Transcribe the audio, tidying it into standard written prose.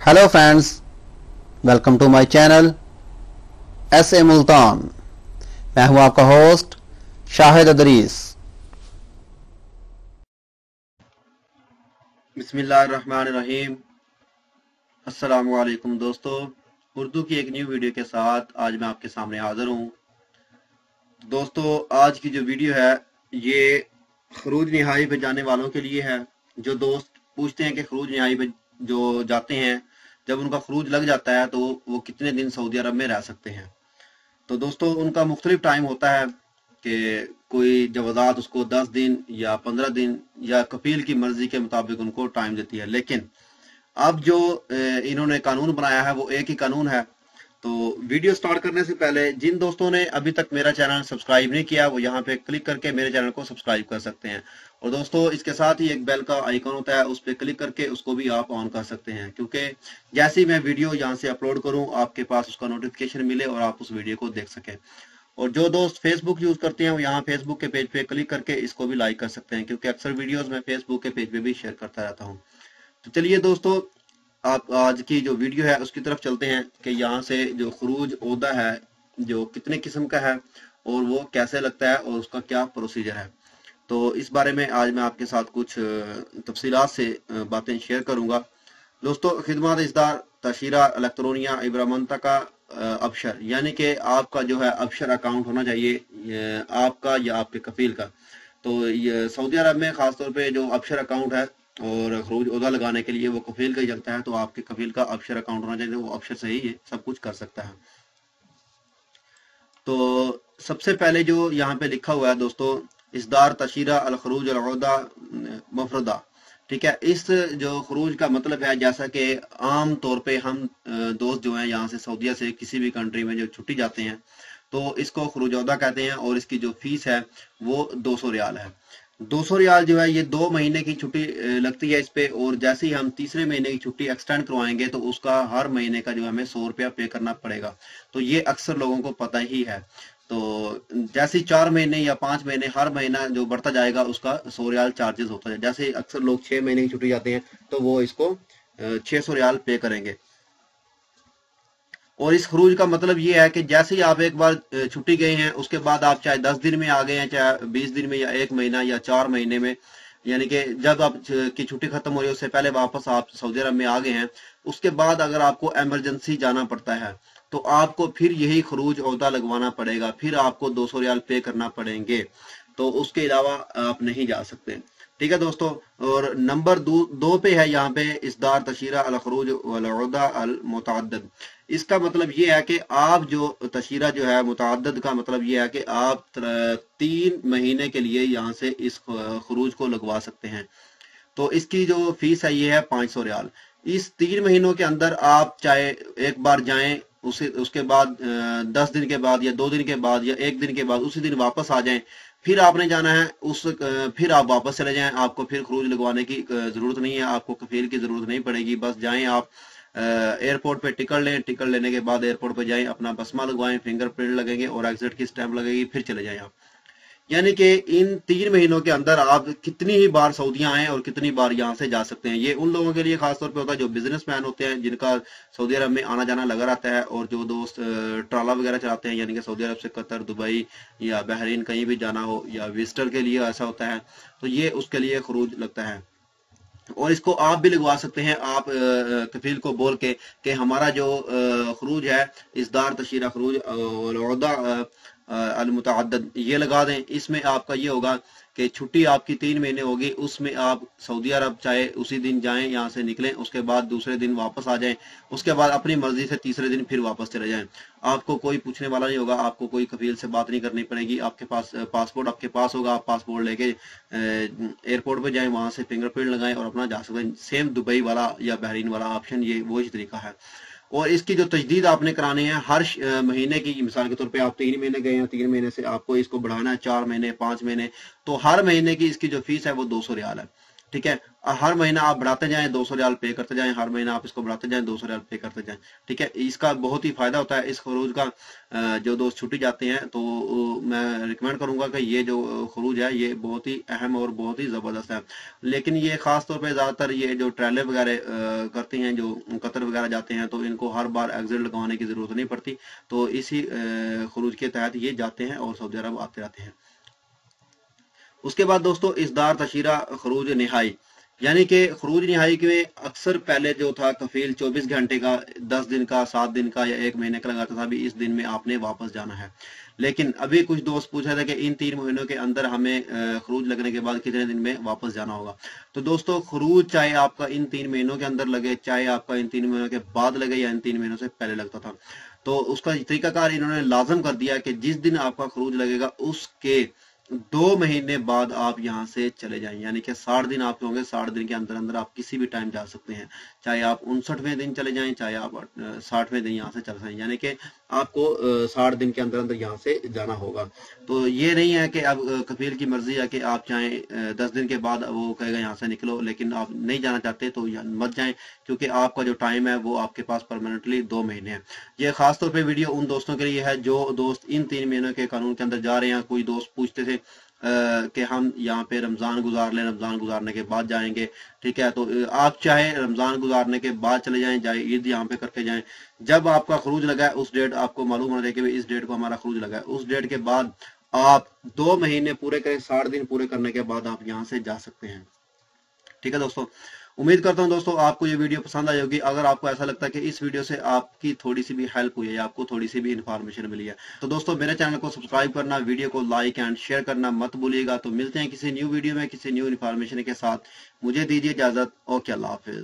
Hello friends, welcome to my channel S A Multan. मैं हूं आपका होस्ट शाहिद अदरीस। बिस्मिल्लाहिर्रहमानिर्रहीम। अस्सलामु अलैकुम दोस्तों, उर्दू की एक न्यू वीडियो के साथ आज मैं आपके सामने हाजिर हूं। दोस्तों, आज की जो वीडियो है ये खरूज नहाई पे जाने वालों के लिए है। जो दोस्त पूछते हैं कि खरूज नहाई पे जो जाते हैं, जब उनका खरूज लग जाता है तो वो कितने दिन सऊदी अरब में रह सकते हैं। तो दोस्तों, उनका मुख्तलिफ टाइम होता है कि कोई जवाज़ात उसको 10 दिन या 15 दिन या कफील की मर्जी के मुताबिक उनको टाइम देती है। लेकिन अब जो इन्होंने कानून बनाया है वो एक ही कानून है। तो वीडियो स्टार्ट करने से पहले जिन दोस्तों ने अभी तक मेरा चैनल सब्सक्राइब नहीं किया वो यहाँ पे क्लिक करके मेरे चैनल को सब्सक्राइब कर सकते हैं। और दोस्तों, इसके साथ ही एक बेल का आइकन होता है, उस पर क्लिक करके उसको भी आप ऑन कर सकते हैं, क्योंकि जैसे ही मैं वीडियो यहाँ से अपलोड करूँ आपके पास उसका नोटिफिकेशन मिले और आप उस वीडियो को देख सकें। और जो दोस्त फेसबुक यूज करते हैं वो यहाँ फेसबुक के पेज पे क्लिक करके इसको भी लाइक कर सकते हैं, क्योंकि अक्सर वीडियोस मैं फेसबुक के पेज पे भी शेयर करता रहता हूँ। तो चलिए दोस्तों, आप आज की जो वीडियो है उसकी तरफ चलते हैं कि यहाँ से जो खरूज ओहदा है जो कितने किस्म का है और वो कैसे लगता है और उसका क्या प्रोसीजर है। तो इस बारे में आज मैं आपके साथ कुछ तफसीलात से बातें शेयर करूंगा। दोस्तों, खिदमत इज़दार तशीरा इलेक्ट्रोनिया इब्रामंता का अबशर, यानी कि आपका जो है अबशर अकाउंट होना चाहिए, आपका या आपके कफील का। तो ये सऊदी अरब में खासतौर पे जो अबशर अकाउंट है और खरूज ओहदा लगाने के लिए वो कफील का ही चलता है, तो आपके कफील का अबशर अकाउंट होना चाहिए। वो अबशर से ही है सब कुछ कर सकता है। तो सबसे पहले जो यहाँ पे लिखा हुआ है दोस्तों, इस्दार तशीरा अल खरूज अल ओहदा मफरदा, ठीक है। इस जो खरूज का मतलब है, जैसा कि आम तौर पे हम दोस्त जो हैं यहाँ से सऊदीया से किसी भी कंट्री में जो छुट्टी जाते हैं तो इसको खरूज ओहदा कहते हैं। और इसकी जो फीस है वो 200 रियाल है। 200 रियाल जो है ये 2 महीने की छुट्टी लगती है इस पे। और जैसे ही हम तीसरे महीने की छुट्टी एक्सटेंड करवाएंगे तो उसका हर महीने का जो हमें 100 रुपया पे करना पड़ेगा। तो ये अक्सर लोगों को पता ही है। तो जैसे 4 महीने या 5 महीने हर महीना जो बढ़ता जाएगा उसका 100 रियाल चार्जेस होता है। जैसे अक्सर लोग 6 महीने की छुट्टी जाते हैं तो वो इसको 600 रियाल पे करेंगे। और इस खरूज का मतलब ये है कि जैसे ही आप एक बार छुट्टी गए हैं उसके बाद आप चाहे 10 दिन में आ गए हैं, चाहे 20 दिन में, या 1 महीना या 4 महीने में, यानी कि जब आप की छुट्टी खत्म हो रही है उससे पहले वापस आप सऊदी अरब में आ गए हैं, उसके बाद अगर आपको इमरजेंसी जाना पड़ता है तो आपको फिर यही खरूज ओहदा लगवाना पड़ेगा, फिर आपको 200 रियाल पे करना पड़ेंगे। तो उसके अलावा आप नहीं जा सकते, ठीक है दोस्तों। और नंबर 2 पे है यहाँ पे इस्दार तशीरा अल खरूज वल ओहदा अल मुतअद्दिद। इसका मतलब ये है कि आप जो तशीरा जो है मुतअद्दिद का मतलब ये है कि आप 3 महीने के लिए यहाँ से इस खरूज को लगवा सकते हैं। तो इसकी जो फीस है ये है 500 रियाल। इस 3 महीनों के अंदर आप चाहे एक बार जाएं, उसके बाद 10 दिन के बाद या 2 दिन के बाद या 1 दिन के बाद उसी दिन वापस आ जाएं, फिर आपने जाना है फिर आप वापस चले जाएं। आपको फिर खरूज लगवाने की जरूरत नहीं है, आपको कफील की जरूरत नहीं पड़ेगी। बस जाएं आप एयरपोर्ट पे टिकट लें, टिकट लेने के बाद एयरपोर्ट पे जाएं, अपना बसमा लगवाएं, फिंगरप्रिंट लगेंगे और एग्जिट की स्टैंप लगेगी, फिर चले जाएं आप। यानी कि इन 3 महीनों के अंदर आप कितनी ही बार सऊदीया आए और कितनी बार यहाँ से जा सकते हैं। ये उन लोगों के लिए खासतौर पे होता है जो बिजनेसमैन होते हैं, जिनका सऊदी अरब में आना जाना लगा रहता है, और जो दोस्त ट्राला वगैरह चलाते हैं, यानी कि सऊदी अरब से कतर, दुबई या बहरीन कहीं भी जाना हो, या विजिटर के लिए ऐसा होता है, तो ये उसके लिए खरूज लगता है। और इसको आप भी लगवा सकते हैं, आप कफील को बोल के कि हमारा जो खरूज है इस्दार तशीरा खरूज ओहदा अल मुतअद्दिद ये लगा दें। इसमें आपका ये होगा कि छुट्टी आपकी 3 महीने होगी, उसमें आप सऊदी अरब चाहे उसी दिन जाएं, यहाँ से निकलें, उसके बाद दूसरे दिन वापस आ जाएं, उसके बाद अपनी मर्जी से तीसरे दिन फिर वापस चले जाएं। आपको कोई पूछने वाला नहीं होगा, आपको कोई कफील से बात नहीं करनी पड़ेगी। आपके पास पासपोर्ट आपके पास होगा, आप पासपोर्ट लेके एयरपोर्ट पे जाएं, वहां से फिंगरप्रिंट लगाएं और अपना जा सकते हैं। सेम दुबई वाला या बहरीन वाला ऑप्शन ये वही तरीका है। और इसकी जो तजदीद आपने करानी है हर महीने की, मिसाल के तौर पे आप 3 महीने गए हैं, 3 महीने से आपको इसको बढ़ाना है 4 महीने, 5 महीने, तो हर महीने की इसकी जो फीस है वो 200 रियाल है, ठीक है। हर महीना आप बढ़ाते जाएं, 200 रियाल पे करते जाएं, हर महीना आप इसको बढ़ाते जाएं, 200 रियाल पे करते जाएं। ठीक है, इसका बहुत ही फायदा होता है। इस खरूज का जो दोस्त छुट्टी जाते हैं तो मैं रिकमेंड करूंगा कि ये जो खरूज है ये बहुत ही अहम और बहुत ही जबरदस्त है। लेकिन ये खास तौर पे ज्यादातर ये जो ट्रेलें वगैरह करती हैं, जो कतर वगैरह जाते हैं, तो इनको हर बार एग्जिट लगवाने की जरूरत नहीं पड़ती। तो इसी खरूज के तहत ये जाते हैं और सऊदी अरब आते रहते हैं। उसके बाद दोस्तों इसदार तशीरा खरूज निहाई, यानी कि खरूज निहाई के अक्सर पहले जो था कफील 24 घंटे का, 10 दिन का, 7 दिन का या 1 महीने का लगाता था। अभी इस दिन में आपने वापस जाना है। लेकिन अभी कुछ दोस्त पूछ रहे थे कि इन 3 महीनों के अंदर हमें खरूज लगने के बाद कितने दिन में वापस जाना होगा। तो दोस्तों खरूज चाहे आपका इन 3 महीनों के अंदर लगे, चाहे आपका इन 3 महीनों के बाद लगे या इन 3 महीनों से पहले लगता था, तो उसका तरीकाकार इन्होंने लाजम कर दिया कि जिस दिन आपका खरूज लगेगा उसके 2 महीने बाद आप यहाँ से चले जाएं। यानी कि 60 दिन आपके होंगे, 60 दिन के अंदर अंदर आप किसी भी टाइम जा सकते हैं। चाहे आप 59वें दिन चले जाएं, चाहे आप 60वें दिन यहाँ से चले जाएं, यानी कि आपको 60 दिन के अंदर अंदर यहाँ से जाना होगा। तो ये नहीं है कि अब कफील की मर्जी है कि आप चाहें 10 दिन के बाद वो कहेगा यहाँ से निकलो, लेकिन आप नहीं जाना चाहते तो मत जाएं, क्योंकि आपका जो टाइम है वो आपके पास परमानेंटली 2 महीने है। ये खासतौर पर वीडियो उन दोस्तों के लिए है जो दोस्त इन 3 महीनों के कानून के अंदर जा रहे हैं। कोई दोस्त पूछते थे कि हम यहाँ पे रमजान गुजार लें, रमजान गुजारने के बाद जाएंगे। ठीक है, तो आप चाहे रमजान गुजारने के बाद चले जाएं, चाहे ईद यहाँ पे करके जाएं। जब आपका खरूज लगा है उस डेट आपको मालूम होना चाहिए कि इस डेट को हमारा खरूज लगा है। उस डेट के बाद आप 2 महीने पूरे करें, 60 दिन पूरे करने के बाद आप यहाँ से जा सकते हैं। ठीक है दोस्तों, उम्मीद करता हूं दोस्तों आपको ये वीडियो पसंद आई होगी। अगर आपको ऐसा लगता है कि इस वीडियो से आपकी थोड़ी सी भी हेल्प हुई है या आपको थोड़ी सी भी इंफॉर्मेशन मिली है, तो दोस्तों मेरे चैनल को सब्सक्राइब करना, वीडियो को लाइक एंड शेयर करना मत भूलिएगा। तो मिलते हैं किसी न्यू वीडियो में किसी न्यू इन्फॉर्मेशन के साथ। मुझे दीजिए इजाजत। ओके, अल्लाह हाफिज।